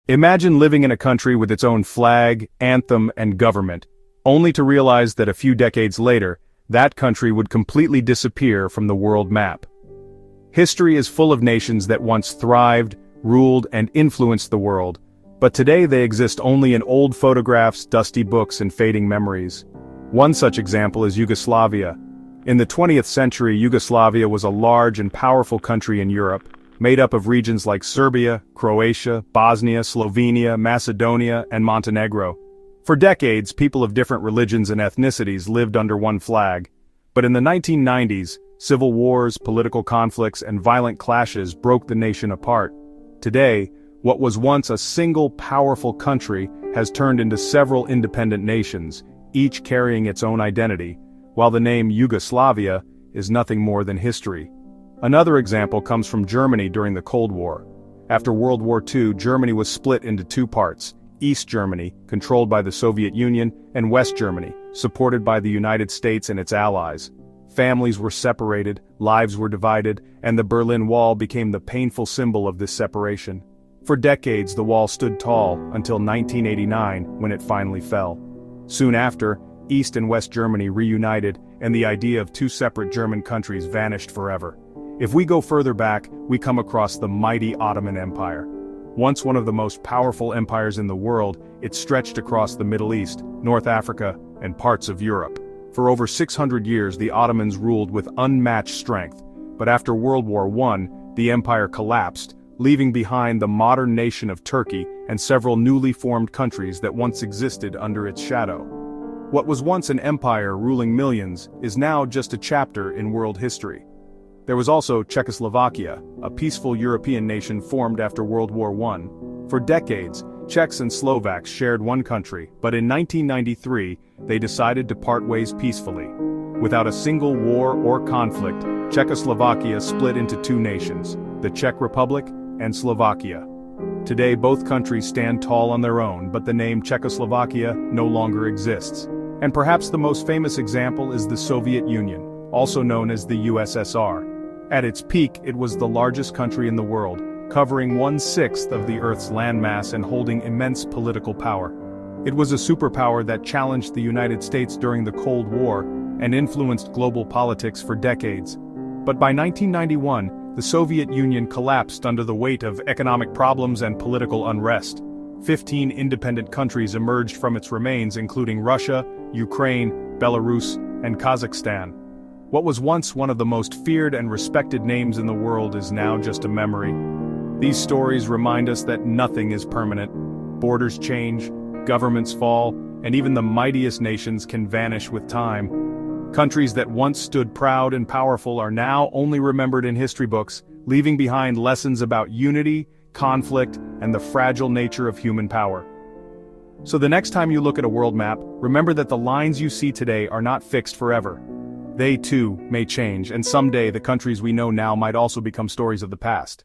Imagine living in a country with its own flag, anthem, and government, only to realize that a few decades later, that country would completely disappear from the world map. History is full of nations that once thrived, ruled, and influenced the world, but today they exist only in old photographs, dusty books, and fading memories. One such example is Yugoslavia. In the 20th century, Yugoslavia was a large and powerful country in Europe, made up of regions like Serbia, Croatia, Bosnia, Slovenia, Macedonia, and Montenegro. For decades, people of different religions and ethnicities lived under one flag. But in the 1990s, civil wars, political conflicts, and violent clashes broke the nation apart. Today, what was once a single powerful country has turned into several independent nations, each carrying its own identity, while the name Yugoslavia is nothing more than history. Another example comes from Germany during the Cold War. After World War II, Germany was split into two parts: East Germany, controlled by the Soviet Union, and West Germany, supported by the United States and its allies. Families were separated, lives were divided, and the Berlin Wall became the painful symbol of this separation. For decades, the wall stood tall, until 1989, when it finally fell. Soon after, East and West Germany reunited, and the idea of two separate German countries vanished forever. If we go further back, we come across the mighty Ottoman Empire. Once one of the most powerful empires in the world, it stretched across the Middle East, North Africa, and parts of Europe. For over 600 years, the Ottomans ruled with unmatched strength, but after World War I, the empire collapsed, leaving behind the modern nation of Turkey and several newly formed countries that once existed under its shadow. What was once an empire ruling millions is now just a chapter in world history. There was also Czechoslovakia, a peaceful European nation formed after World War I. For decades, Czechs and Slovaks shared one country, but in 1993, they decided to part ways peacefully. Without a single war or conflict, Czechoslovakia split into two nations, the Czech Republic and Slovakia. Today, both countries stand tall on their own, but the name Czechoslovakia no longer exists. And perhaps the most famous example is the Soviet Union, also known as the USSR. At its peak, it was the largest country in the world, covering 1/6 of the Earth's landmass and holding immense political power. It was a superpower that challenged the United States during the Cold War and influenced global politics for decades. But by 1991, the Soviet Union collapsed under the weight of economic problems and political unrest. 15 independent countries emerged from its remains, including Russia, Ukraine, Belarus, and Kazakhstan. What was once one of the most feared and respected names in the world is now just a memory. These stories remind us that nothing is permanent. Borders change, governments fall, and even the mightiest nations can vanish with time. Countries that once stood proud and powerful are now only remembered in history books, leaving behind lessons about unity, conflict, and the fragile nature of human power. So the next time you look at a world map, remember that the lines you see today are not fixed forever. They too may change, and someday the countries we know now might also become stories of the past.